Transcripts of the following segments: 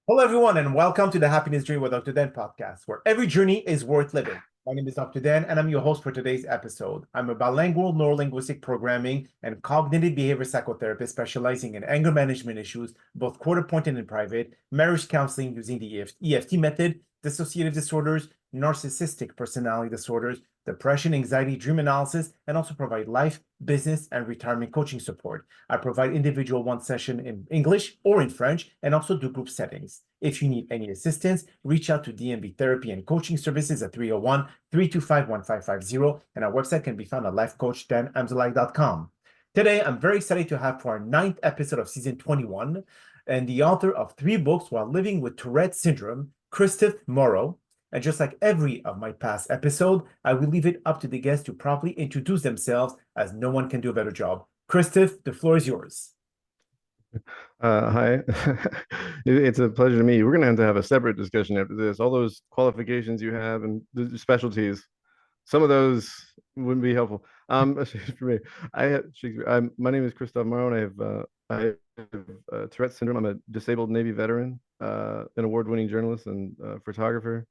Hello, everyone, and welcome to the Happiness Journey with Dr. Dan podcast, where every journey is worth living. My name is Dr. Dan, and I'm your host for today's episode. I'm a bilingual neurolinguistic programming and cognitive behavior psychotherapist specializing in anger management issues, both court appointed and private, marriage counseling using the EFT method, dissociative disorders, narcissistic personality disorders, depression, anxiety, dream analysis, and also provide life, business, and retirement coaching support. I provide individual one session in English or in French and also do group settings. If you need any assistance, reach out to DNB Therapy and Coaching Services at 301-325-1550, and our website can be found at lifecoachdanamzalai.com. Today, I'm very excited to have for our ninth episode of season 21 and the author of 3 books while living with Tourette syndrome, Kristof Morrow. And just like every of my past episode, I will leave it up to the guests to properly introduce themselves, as no one can do a better job. Kristof, the floor is yours. Hi, it's a pleasure to meet you. We're going to have a separate discussion after this. All those qualifications you have and the specialties, some of those wouldn't be helpful. For me, I have Shakespeare. My name is Kristof Morrow, and I have Tourette syndrome. I'm a disabled Navy veteran, an award-winning journalist and photographer,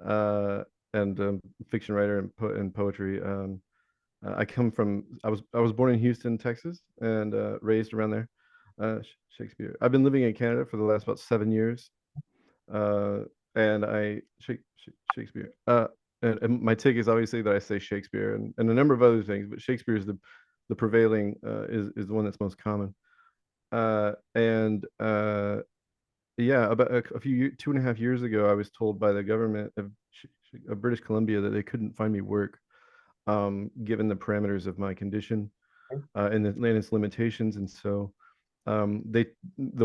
uh, and fiction writer and poetry. I was born in Houston, Texas, and raised around there. Shakespeare. I've been living in Canada for the last about 7 years, uh, and Shakespeare. And my take is obviously that I say Shakespeare and a number of other things, but Shakespeare is the prevailing is the one that's most common. And Yeah, about a few 2.5 years ago, I was told by the government of British Columbia that they couldn't find me work, given the parameters of my condition and its limitations, and so the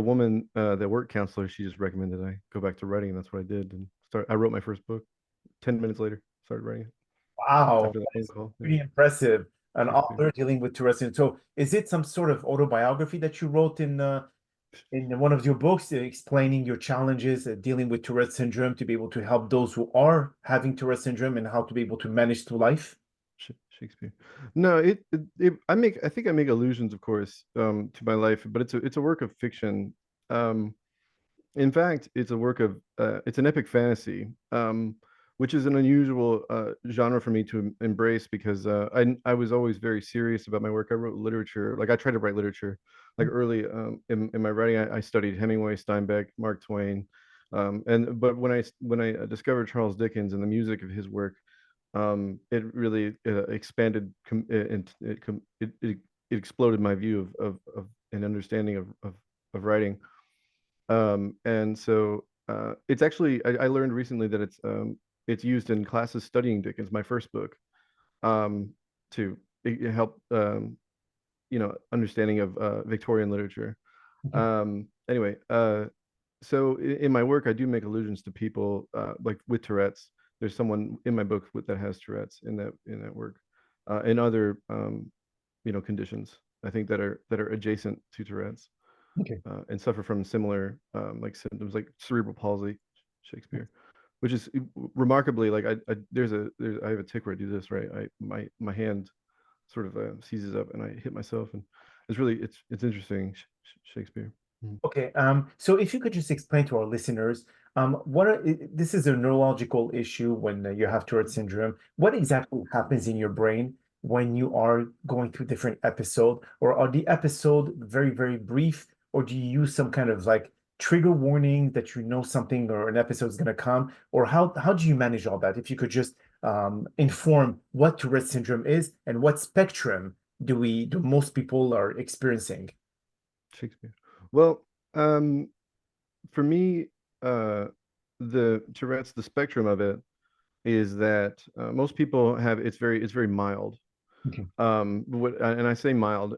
woman, the work counselor, she just recommended I go back to writing, and that's what I did. And I wrote my first book. 10 minutes later, started writing it Wow, after that phone that's call. Yeah, pretty impressive. An Shakespeare. author dealing with Tourette syndrome. So, is it some sort of autobiography that you wrote in one of your books, explaining your challenges dealing with Tourette syndrome to be able to help those who are having Tourette syndrome and how to be able to manage through life? Shakespeare. No, I think I make allusions, of course, to my life, but it's a work of fiction. Um, In fact, it's an epic fantasy, which is an unusual genre for me to embrace because I was always very serious about my work. I wrote literature, like I tried to write literature, like early in my writing. I studied Hemingway, Steinbeck, Mark Twain, and but when I discovered Charles Dickens and the music of his work, it really expanded it exploded my view of an understanding of writing. And so it's actually I learned recently that it's used in classes studying Dickens, my first book, um, to help understanding of Victorian literature. Anyway, so in my work, I do make allusions to people like with Tourette's. There's someone in my book that has Tourette's in that work, and other conditions I think that are adjacent to Tourette's Okay. and suffer from similar like symptoms like cerebral palsy, Shakespeare, which is remarkably like I have a tick where I do this, right. My hand sort of seizes up and I hit myself, and it's interesting. Shakespeare. Mhm. Okay. So if you could just explain to our listeners, this is a neurological issue when you have Tourette syndrome. What exactly happens in your brain when you are going through different episodes, or are the episode very, very brief, or do you use some kind of like trigger warning that you know something or an episode is going to come, or how do you manage all that? If you could just inform what Tourette syndrome is and what spectrum do most people are experiencing? Shakespeare. Well, um, for me, uh, the Tourette's, the spectrum of it is that most people have it's very mild. Okay. And I say mild,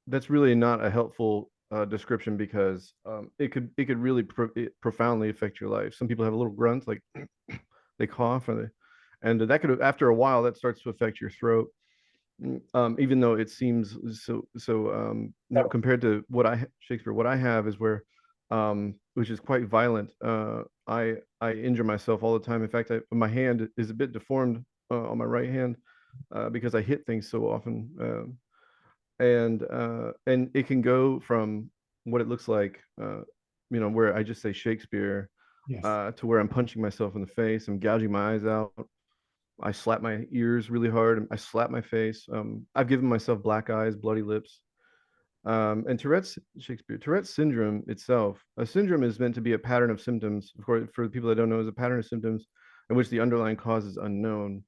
that's really not a helpful description because it could really profoundly affect your life. Some people have a little grunt, like they cough, and that could, after a while, that starts to affect your throat. Even though it seems so now compared to Shakespeare, what I have is where which is quite violent. I injure myself all the time. In fact, my hand is a bit deformed on my right hand because I hit things so often. And it can go from what it looks like. where I just say Shakespeare, Yes. to where I'm punching myself in the face, I'm gouging my eyes out, I slap my ears really hard, I slap my face. I've given myself black eyes, bloody lips. And Tourette's syndrome itself, a syndrome is meant to be a pattern of symptoms. Of course, for the people that don't know, is a pattern of symptoms in which the underlying cause is unknown.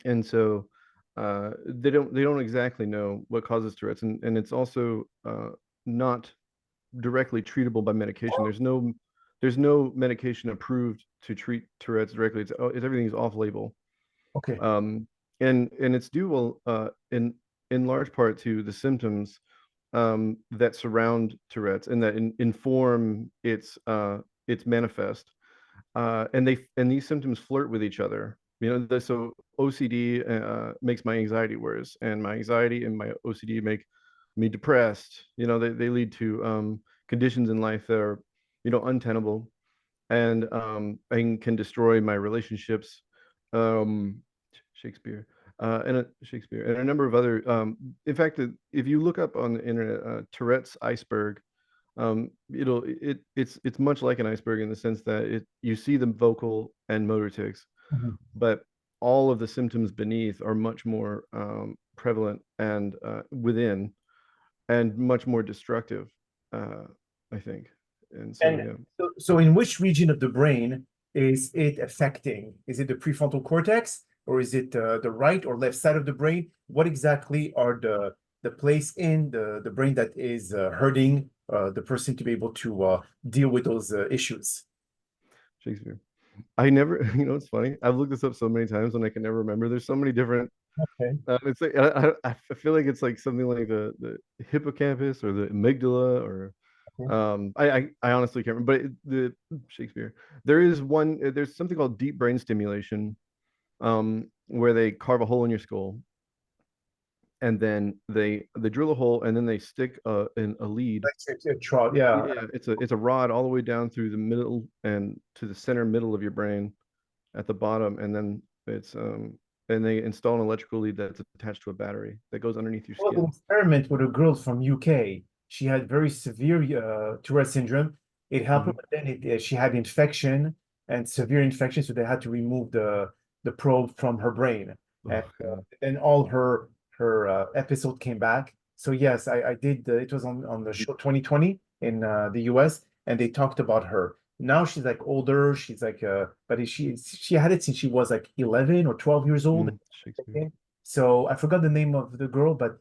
And so they don't exactly know what causes Tourette's, and it's also not directly treatable by medication. There's no medication approved to treat Tourette's directly. It's everything's off label. Okay. Um, and it's due in large part to the symptoms that surround Tourette's and that inform its manifest. And these symptoms flirt with each other. So OCD makes my anxiety worse, and my anxiety and my OCD make me depressed. They lead to conditions in life that are untenable, and can destroy my relationships. Um, Shakespeare and a number of other. In fact, if you look up on the internet, Tourette's iceberg, it's much like an iceberg in the sense that you see the vocal and motor tics, Mhm. but all of the symptoms beneath are much more prevalent and within, and much more destructive, I think. And so, And yeah. so in which region of the brain is it affecting? Is it the prefrontal cortex, or is it the right or left side of the brain? What exactly are the place in the brain that is hurting the person to be able to deal with those issues? Shakespeare. I never, it's funny. I've looked this up so many times and I can never remember. There's so many different. Okay. It's like I feel like it's like something like the hippocampus or the amygdala, or Okay. I honestly can't remember. But the Shakespeare, there's something called deep brain stimulation, where they carve a hole in your skull, and then they drill a hole, and then they stick in a lead. Yeah. Yeah, it's a rod all the way down through the middle and to the center middle of your brain at the bottom, and then and they install an electrical lead that's attached to a battery that goes underneath your Well, an skin. experiment with a girl from UK. She had very severe Tourette syndrome. It helped her, Hmm. but then she had infection and severe infection, so they had to remove the probe from her brain, and Oh God. then all her episode came back. So yes, I did. It was on the show 2020 in the US, and they talked about her. Now she's like older. She's like but she had it since she was like 11 or 12 years old. Shakespeare. So I forgot the name of the girl, but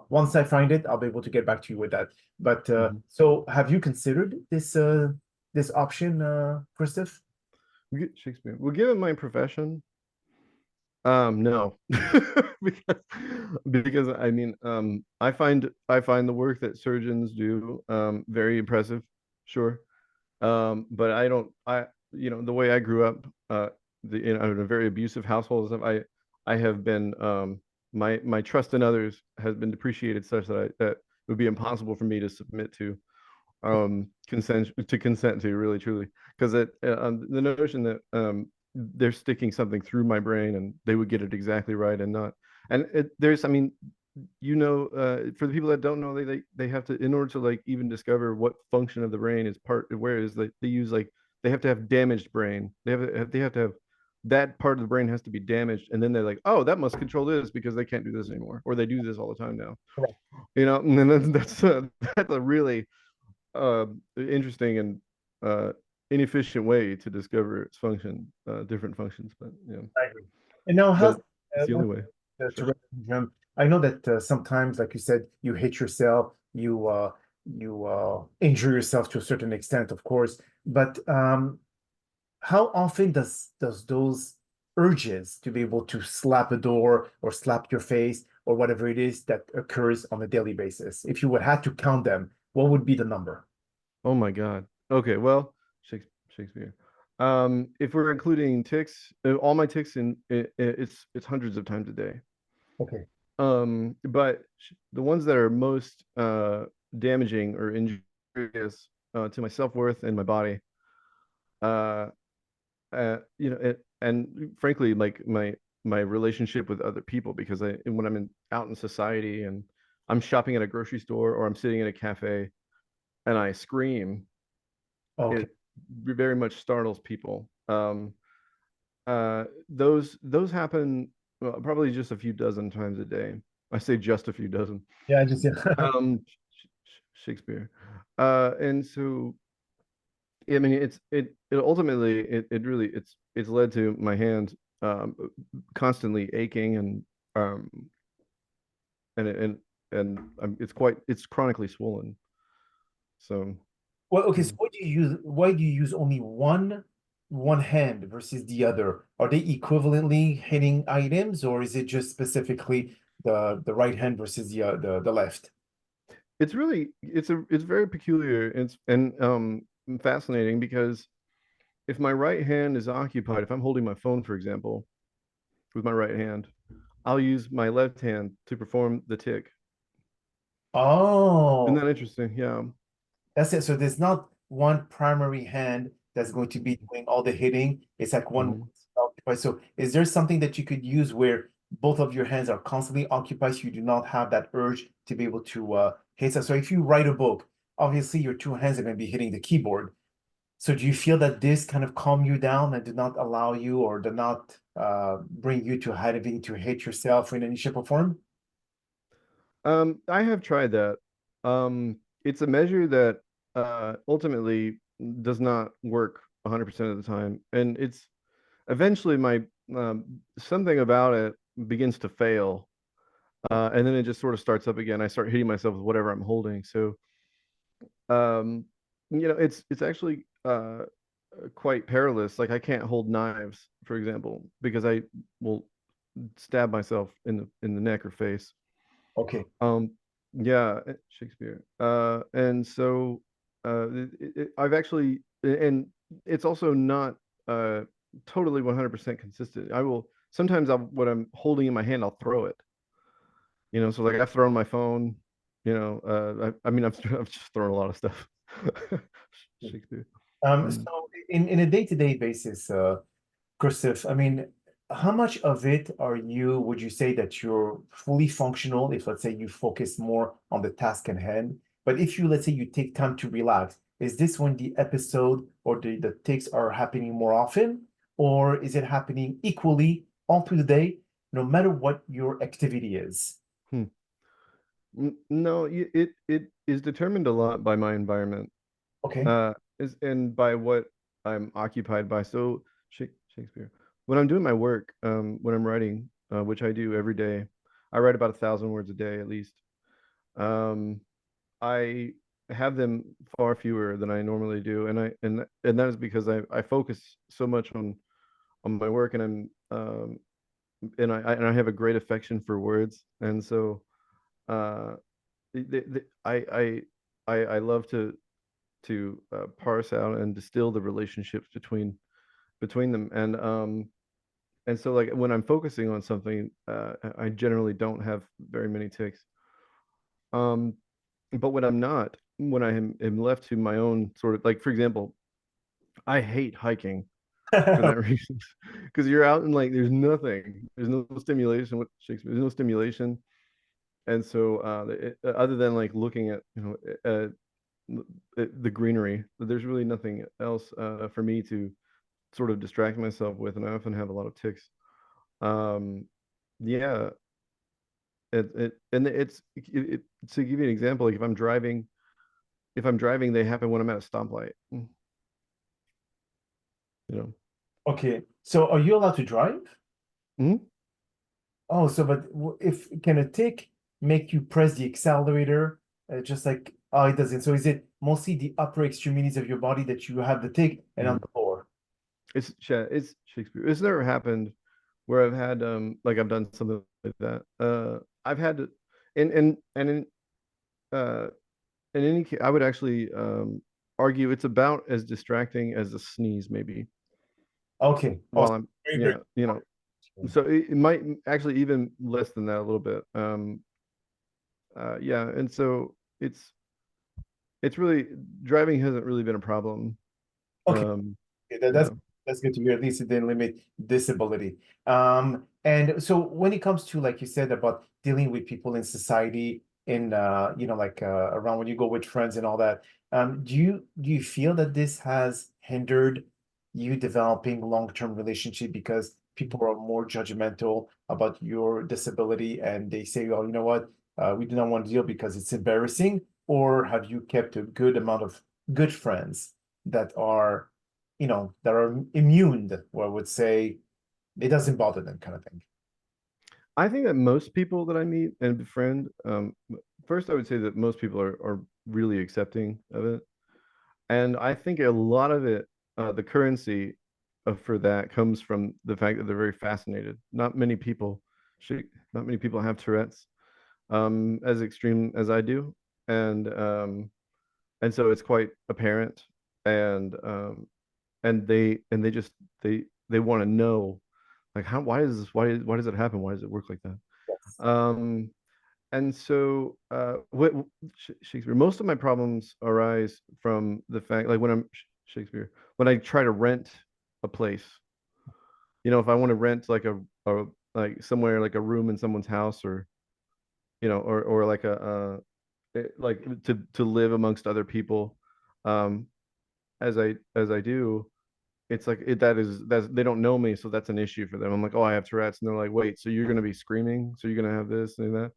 once I find it, I'll be able to get back to you with that. But Hmm. so have you considered this option, Kristof? Shakespeare. Well, given my profession, no, because I mean, I find the work that surgeons do very impressive, sure. But I don't, the way I grew up, in a very abusive household and stuff, I have been, my trust in others has been depreciated such that it would be impossible for me to submit to, consent to, really truly, because the notion that they're sticking something through my brain and they would get it exactly right and not, and there's, I mean, for the people that don't know, they have to, in order to like even discover what function of the brain is part where is, like they use, like they have to have damaged brain. They have to have that part of the brain has to be damaged, and then they're like, oh, that must control this because they can't do this anymore, or they do this all the time now. Correct. And then that's a really interesting and inefficient way to discover its function, different functions. But yeah, I agree. And now, how's but it's the only with way. the Sure. Tourette syndrome? I know that sometimes, like you said, you hit yourself, you injure yourself to a certain extent, of course. But how often does those urges to be able to slap a door or slap your face or whatever it is that occurs on a daily basis? If you would have to count them, what would be the number? Oh my God. Okay, well, Shakespeare. If we're including ticks, all my ticks it's hundreds of times a day. Okay. But the ones that are most damaging or injurious to my self-worth and my body, uh, and frankly, like my relationship with other people, because when I'm out in society and I'm shopping at a grocery store or I'm sitting in a cafe and I scream, Okay. it very much startles people. Those happen probably just a few dozen times a day. I say just a few dozen. Yeah, I just yeah. Shakespeare. And so I mean it ultimately it really it's led to my hand um constantly aching um and and it's chronically swollen. So Well, okay, yeah. so why do you use only one hand versus the other? Are they equivalently hitting items, or is it just specifically the right hand versus the left? It's really it's very peculiar. It's and fascinating because if my right hand is occupied, if I'm holding my phone, for example, with my right hand, I'll use my left hand to perform the tick. Isn't Oh, that interesting? Yeah. that's it. So there's not one primary hand that's going to be doing all the hitting. It's like one Mhm. occupied. So is there something that you could use where both of your hands are constantly occupied, so you do not have that urge to be able to hit? So if you write a book, obviously your two hands are going to be hitting the keyboard. So do you feel that this kind of calm you down and do not allow you or do not bring you to having to hate yourself in any shape or form? I have tried that. It's a measure that ultimately does not work 100% of the time, and it's eventually my something about it begins to fail, and then it just sort of starts up again. I start hitting myself with whatever I'm holding. So, um, it's actually quite perilous. Like I can't hold knives, for example, because I will stab myself in the neck or face. Okay. Um, yeah, Shakespeare. And so I've actually, and it's also not totally 100% consistent. I will sometimes what I'm holding in my hand, I'll throw it. So like I've thrown my phone. I mean, I've just thrown a lot of stuff. Shakespeare. Mm. So in a day-to-day basis, Kristof, I mean, how much of it would you say that you're fully functional if, let's say, you focus more on the task at hand? But if you, let's say, you take time to relax, is this when the episode or the takes are happening more often? Or is it happening equally all through the day, no matter what your activity is? Hmm. No, it is determined a lot by my environment. Okay. Is and by what I'm occupied by. So Shakespeare. When I'm doing my work, when I'm writing, which I do every day, I write about 1,000 words a day at least. Um, I have them far fewer than I normally do, and that is because I focus so much on my work, and I have a great affection for words, and so uh, I love to parse out and distill the relationships between them, and so like when I'm focusing on something, I generally don't have very many ticks. um but when I'm not, when am left to my own sort of, like, for example, I hate hiking for that reason, because you're out and like there's no stimulation with Shakespeare, there's no stimulation. And so other than like looking at the greenery, there's really nothing else for me to sort of distract myself with, and I often have a lot of ticks. Um, yeah, to give you an example, like if I'm driving, they happen when I'm at a stoplight. You know. Okay. So are you allowed to drive? Mhm. Oh, so but if can a tick make you press the accelerator, just like oh it doesn't. So is it mostly the upper extremities of your body that you have the tick and on Mhm. the lower? It's Shakespeare. It's never happened where I've had like I've done something like that. I've had to, and uh in any case, I would actually argue it's about as distracting as a sneeze, maybe, Okay. Oh, while I'm, very, very yeah, so it might actually even less than that a little bit. Yeah, and so it's really, driving hasn't really been a problem. okay. Um, Okay, yeah. that's good to hear. At least it didn't limit disability. And so when it comes to like you said about dealing with people in society, in like around when you go with friends and all that. Do you feel that this has hindered you developing long-term relationship because people are more judgmental about your disability and they say, oh, you know what, we do not want to deal because it's embarrassing? Or have you kept a good amount of good friends that are, that are immune, or would say it doesn't bother them, kind of thing? I think that most people that I meet and befriend, first I would say that most people are really accepting of it. And I think a lot of it, the currency for that comes from the fact that they're very fascinated. Not many people have Tourette's, as extreme as I do, and so it's quite apparent, and they just they want to know, like, why is this, why does it happen, why does it work like that? Yes. Um, and so Shakespeare, most of my problems arise from the fact, like when I'm Shakespeare, when I try to rent a place, if I want to rent like a like somewhere, like a room in someone's house, or or like like to live amongst other people, um as I do, it's like that's they don't know me, so that's an issue for them. I'm like, oh, I have Tourette's, and they're like, wait, so you're gonna be screaming, so you're gonna have this and that,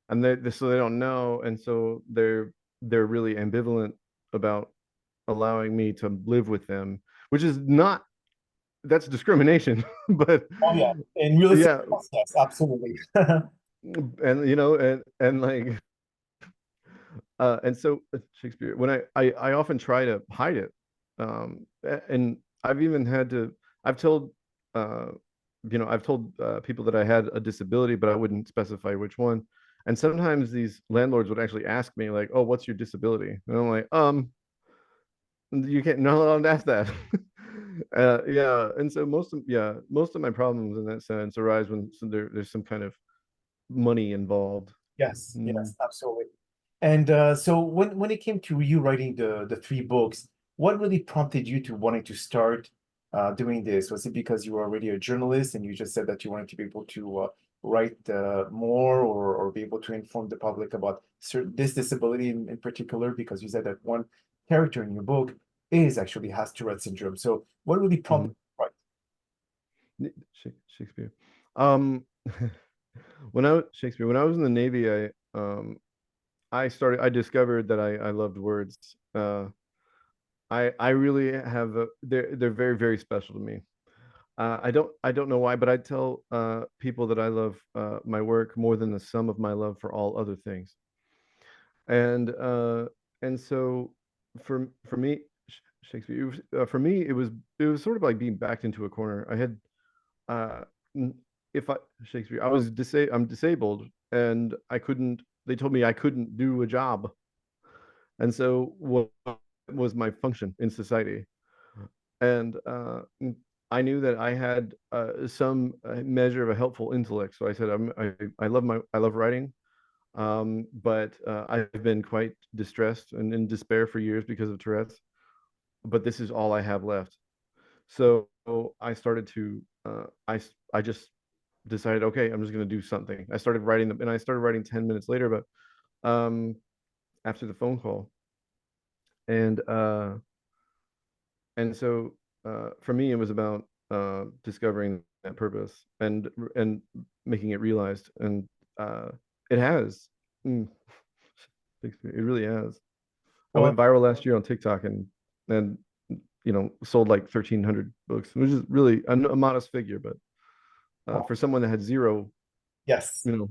and so they don't know, and so they're really ambivalent about allowing me to live with them, which is not, that's discrimination. But Oh yeah, in realistic, yeah, yes, absolutely. and like and so Shakespeare, when I often try to hide it, and I've even had to, I've told uh I've told people that I had a disability, but I wouldn't specify which one. And sometimes these landlords would actually ask me, like, oh, what's your disability? And I'm like, you can't, not allowed to ask that. Yeah, and so most of my problems in that sense arise when there's some kind of money involved. Yes, Mm. yes, absolutely. And so when it came to you writing the three books, what really prompted you to wanting to start doing this? Was it because you were already a journalist and you just said that you wanted to be able to write more, or be able to inform the public about this disability in particular? Because you said that one character in your book is actually has Tourette syndrome. So what really prompted Mhm. you to Shakespeare. Um, when I was in the Navy, I discovered that I loved words. I really have they're very, very special to me. I don't know why, but I tell people that I love my work more than the sum of my love for all other things. And so for me, Shakespeare, for me, it was sort of like being backed into a corner. I had uh if I Shakespeare, I'm disabled, and I couldn't, they told me I couldn't do a job. And so what was my function in society? And I knew that I had some measure of a helpful intellect. So I said, I love writing, but I've been quite distressed and in despair for years because of Tourette's, but this is all I have left. So I started to I just decided, okay, I'm just going to do something. I started writing them, and I started writing 10 minutes later, but um, after the phone call. And so for me, it was about discovering that purpose and making it realized. And it has. Mm, it really has. I Well, went viral last year on TikTok, and sold like 1,300 books, which is really a modest figure, but well, for someone that had zero, yes. you know.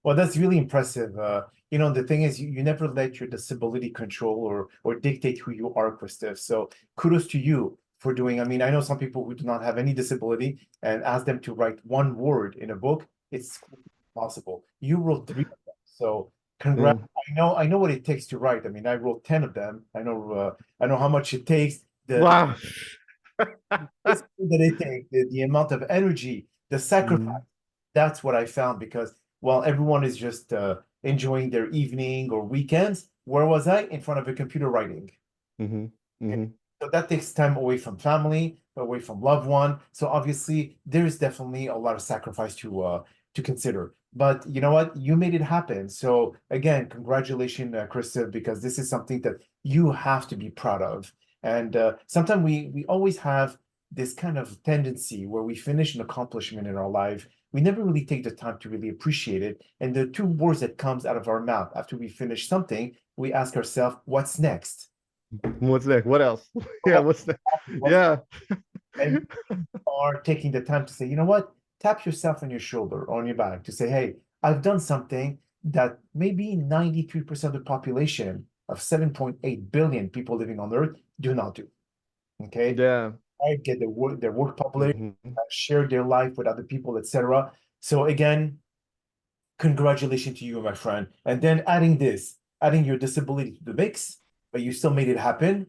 Well, that's really impressive. The thing is, you never let your disability control or dictate who you are, Kristof. So kudos to you for doing. I mean, I know some people who do not have any disability, and ask them to write one word in a book, it's possible. You wrote three of them. So congrats. Yeah. I know what it takes to write. I mean, I wrote 10 of them. I know how much it takes, the Wow. discipline that it takes, the amount of energy, the sacrifice. Mm, That's what I found, because while everyone is just enjoying their evening or weekends, where was I? In front of a computer writing. hmm Okay. hmm So that takes time away from family, away from loved one. So obviously, there's definitely a lot of sacrifice to consider. but you know what? You made it happen. So again, congratulations, Kristof, because this is something that you have to be proud of. And sometimes we always have this kind of tendency where we finish an accomplishment in our life. We never really take the time to really appreciate it. And the two words that comes out of our mouth after we finish something, we ask ourselves, "What's next?" What's next? What else? Yeah, What, what's next? what's Yeah. and are taking the time to say, you know what, tap yourself on your shoulder or on your back to say, hey, I've done something that maybe 93% of the population of 7.8 billion people living on Earth do not do. Okay. Yeah. I get their work published, Mhm. share their life with other people, etc. So again, congratulations to you, my friend. And then adding your disability to the mix, but you still made it happen.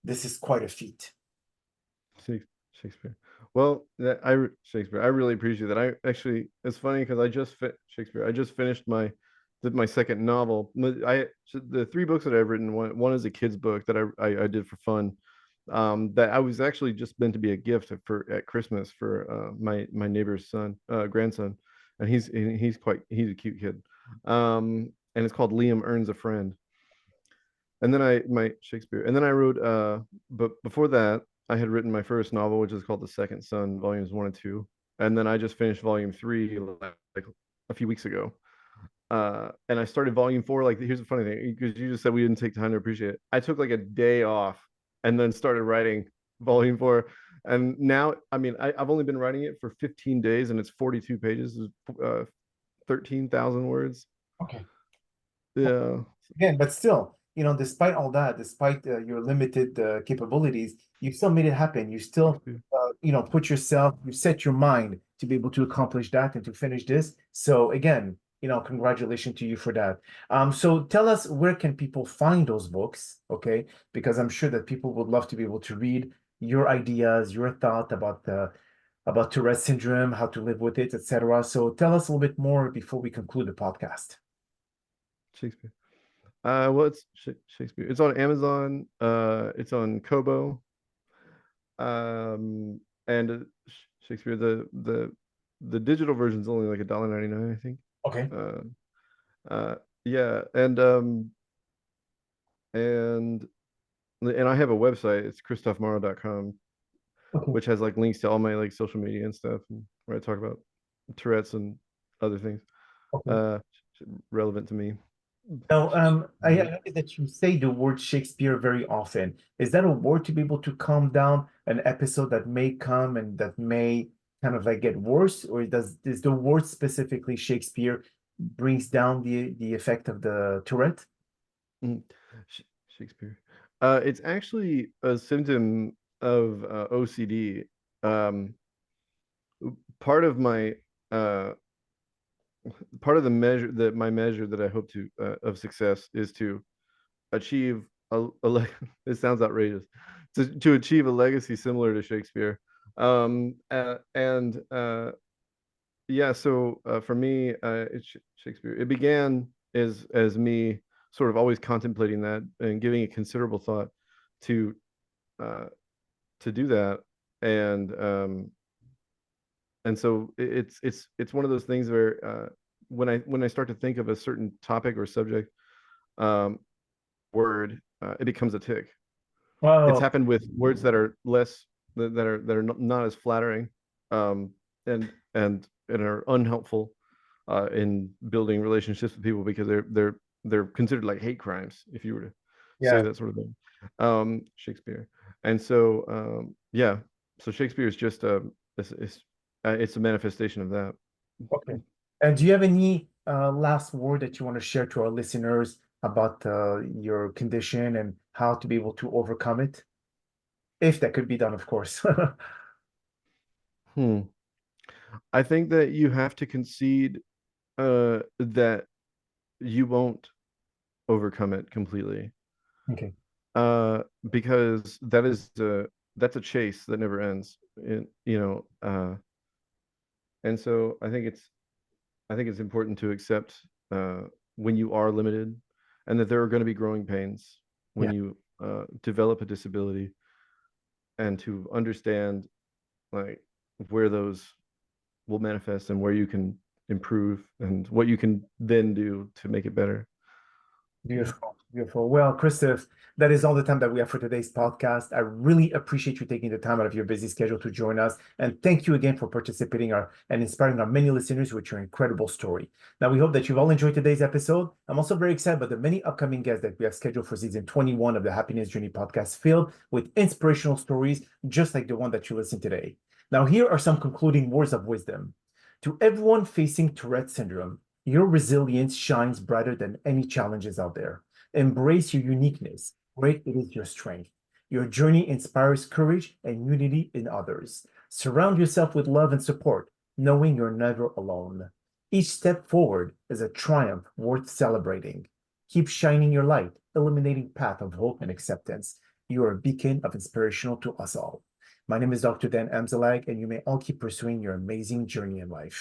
This is quite a feat. Shakespeare. Well, Shakespeare. I really appreciate that. I actually, it's funny because Shakespeare. I just finished my second novel. The three books that I've written. One is a kid's book that I did for fun. That I was actually just meant to be a gift for at Christmas for my neighbor's grandson, and he's a cute kid. And it's called Liam Earns a Friend. And then my Shakespeare. And then I wrote but before that I had written my first novel, which is called The Second Son, volumes 1 and 2. And then I just finished volume 3 like a few weeks ago. And I started volume 4. Like, here's the funny thing, because you just said we didn't take time to appreciate it. I took like a day off and then started writing volume 4. And now, I mean, I've only been writing it for 15 days and it's 42 pages, 13,000 words. Okay. Yeah. Again, but still, despite all that, despite your limited capabilities, you still made it happen. You still, put yourself, you set your mind to be able to accomplish that and to finish this. So again, congratulations to you for that. So tell us, where can people find those books? Okay, because I'm sure that people would love to be able to read your ideas, your thought about Tourette syndrome, how to live with it, etc. So tell us a little bit more before we conclude the podcast. Shakespeare. Well, it's Shakespeare. It's on Amazon. It's on Kobo. And Shakespeare. The digital version is only like $1.99, I think. Okay. Uh, yeah, and I have a website. It's kristofmaro.com, Okay. which has like links to all my like social media and stuff, and where I talk about Tourette's and other things Okay. uh relevant to me. Now, I noticed that you say the word Shakespeare very often. Is that a word to be able to calm down an episode that may come and that may kind of like get worse, or is the word specifically Shakespeare brings down the effect of the Tourette? Mm. Shakespeare. It's actually a symptom of OCD. Um, part of my uh, part of the measure that my measure that I hope to of success is to achieve it sounds outrageous, to achieve a legacy similar to Shakespeare. And Yeah, so for me, it's Shakespeare. It began as me sort of always contemplating that and giving it considerable thought to uh, to do that, and so it's one of those things where when I start to think of a certain topic or subject, um, word, it becomes a tick. It's Well, happened with words that are less that are not as flattering, um, and are unhelpful in building relationships with people, because they're considered like hate crimes if you were to say yeah. that sort of thing. Shakespeare, and so yeah, so Shakespeare is just it's a manifestation of that. Okay. And do you have any last word that you want to share to our listeners about your condition and how to be able to overcome it? If that could be done, of course. Hmm. I think that you have to concede that you won't overcome it completely, Okay. uh, because that's a chase that never ends. And so I think it's important to accept when you are limited, and that there are going to be growing pains when Yeah. you develop a disability, and to understand like where those will manifest and where you can improve and what you can then do to make it better. Beautiful, beautiful. Well, Kristof, that is all the time that we have for today's podcast. I really appreciate you taking the time out of your busy schedule to join us. And thank you again for participating and inspiring our many listeners with your incredible story. Now, we hope that you've all enjoyed today's episode. I'm also very excited about the many upcoming guests that we have scheduled for season 21 of the Happiness Journey podcast, filled with inspirational stories, just like the one that you listened today. Now, here are some concluding words of wisdom. To everyone facing Tourette syndrome, your resilience shines brighter than any challenges out there. Embrace your uniqueness. Great it is your strength. Your journey inspires courage and unity in others. Surround yourself with love and support, knowing you're never alone. Each step forward is a triumph worth celebrating. Keep shining your light, illuminating path of hope and acceptance. You are a beacon of inspiration to us all. My name is Dr. Dan Amzalag, and you may all keep pursuing your amazing journey in life.